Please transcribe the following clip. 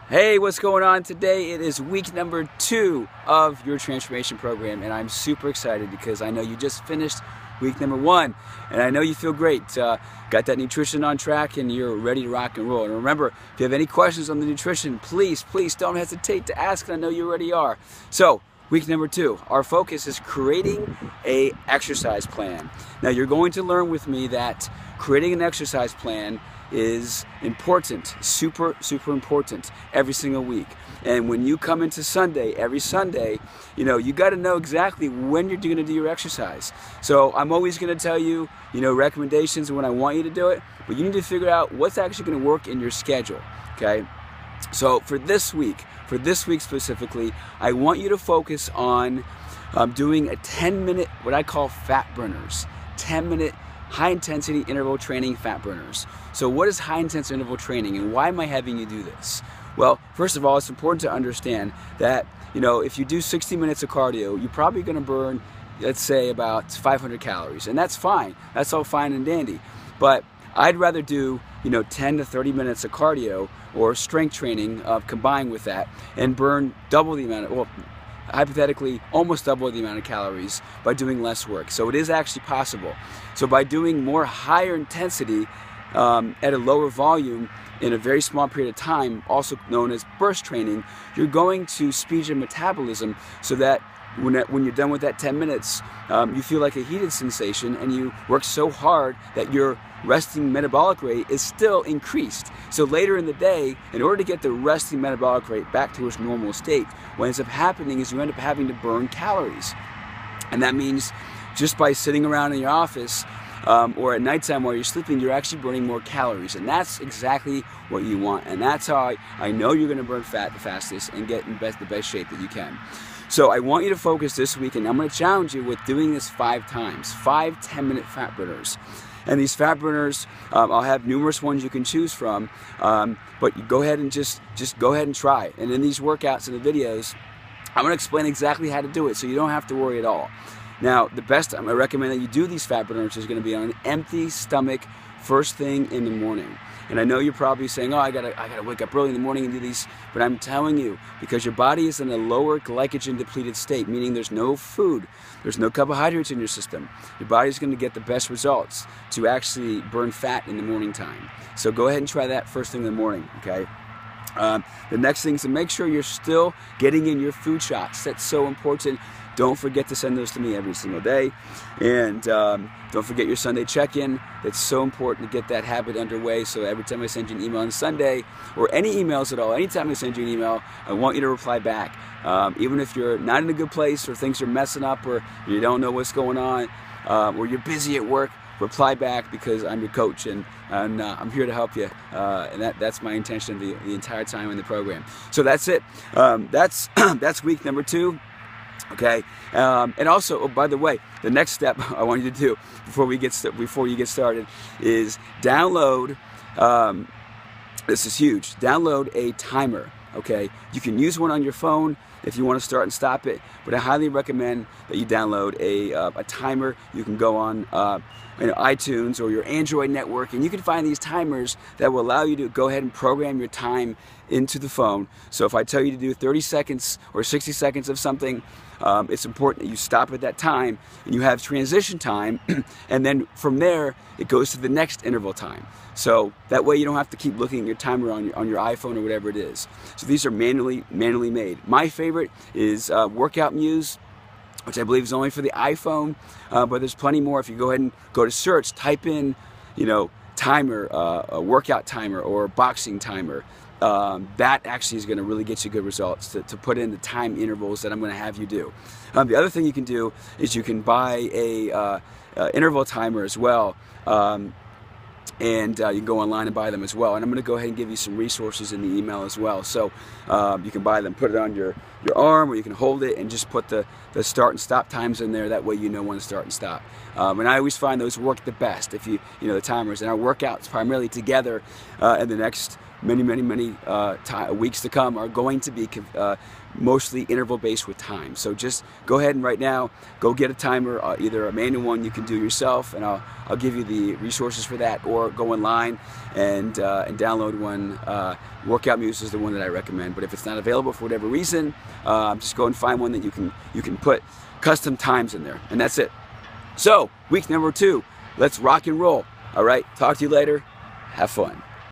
Hey, what's going on today? It is week number 2 of your transformation program, and I'm super excited because I know you just finished week number 1, and I know you feel great. Got that nutrition on track, and you're ready to rock and roll. And remember, if you have any questions on the nutrition, please don't hesitate to ask, and I know you already are. So, week number 2, our focus is creating a exercise plan. Now, you're going to learn with me that creating an exercise plan is important, super important every single week. And when you come into Sunday, every Sunday, you got to know exactly when you're going to do your exercise. So I'm always going to tell you, recommendations when I want you to do it, but you need to figure out what's actually going to work in your schedule, okay? So for this week specifically, I want you to focus on doing a 10-minute, what I call fat burners, 10-minute high-intensity interval training fat burners. So what is high-intensity interval training, and why am I having you do this? Well, first of all, it's important to understand that, if you do 60 minutes of cardio, you're probably going to burn, let's say, about 500 calories. And that's fine. That's all fine and dandy. But I'd rather do, 10 to 30 minutes of cardio or strength training combined with that and burn double the amount of, hypothetically almost double the amount of calories by doing less work. So it is actually possible. So by doing more higher intensity at a lower volume in a very small period of time, also known as burst training, you're going to speed your metabolism so that when you're done with that 10 minutes, you feel like a heated sensation, and you work so hard that your resting metabolic rate is still increased. So later in the day, in order to get the resting metabolic rate back to its normal state, what ends up happening is you end up having to burn calories. And that means just by sitting around in your office or at nighttime while you're sleeping, you're actually burning more calories. And that's exactly what you want. And that's how I know you're going to burn fat the fastest and get in the best shape that you can. So I want you to focus this week, and I'm going to challenge you with doing this 5 times, 5 10-minute fat burners. And these fat burners, I'll have numerous ones you can choose from, but you go ahead and just go ahead and try it. And in these workouts and the videos, I'm going to explain exactly how to do it so you don't have to worry at all. Now, the best time I recommend that you do these fat burners is going to be on an empty stomach first thing in the morning. And I know you're probably saying, oh, I gotta wake up early in the morning and do these, but I'm telling you, because your body is in a lower glycogen depleted state, meaning there's no food, there's no carbohydrates in your system, your body's gonna get the best results to actually burn fat in the morning time. So go ahead and try that first thing in the morning, okay? The next thing is to make sure you're still getting in your food shots. That's so important. Don't forget to send those to me every single day. And don't forget your Sunday check-in. It's so important to get that habit underway. So every time I send you an email on Sunday, or any emails at all, anytime I send you an email, I want you to reply back. Even if you're not in a good place, or things are messing up, or you don't know what's going on, or you're busy at work, reply back, because I'm your coach, and I'm here to help you, and that's my intention the entire time in the program. So that's it. That's week number 2. Okay, and also, oh, by the way, the next step I want you to do before you get started is download. This is huge. Download a timer. Okay, you can use one on your phone if you want to start and stop it, but I highly recommend that you download a timer. You can go on iTunes or your Android network, and you can find these timers that will allow you to go ahead and program your time into the phone. So if I tell you to do 30 seconds or 60 seconds of something, it's important that you stop at that time and you have transition time, and then from there it goes to the next interval time. So that way you don't have to keep looking at your timer on your iPhone or whatever it is. So these are manually made. My favorite is Workout Muse, which I believe is only for the iPhone, but there's plenty more. If you go ahead and go to search, type in, timer, a workout timer or boxing timer, that actually is going to really get you good results to put in the time intervals that I'm going to have you do. The other thing you can do is you can buy a interval timer as well. And you can go online and buy them as well. And I'm going to go ahead and give you some resources in the email as well. So you can buy them, put it on your arm, or you can hold it and just put the start and stop times in there. That way you know when to start and stop. And I always find those work the best if the timers. And our workouts primarily together in the next many weeks to come are going to be mostly interval based with time. So just go ahead and right now go get a timer, either a manual one you can do yourself, and I'll give you the resources for that, or go online and download one. Workout Muse is the one that I recommend, but if it's not available for whatever reason, just go and find one that you can put custom times in there, and that's it. So week number 2, let's rock and roll. All right, talk to you later. Have fun.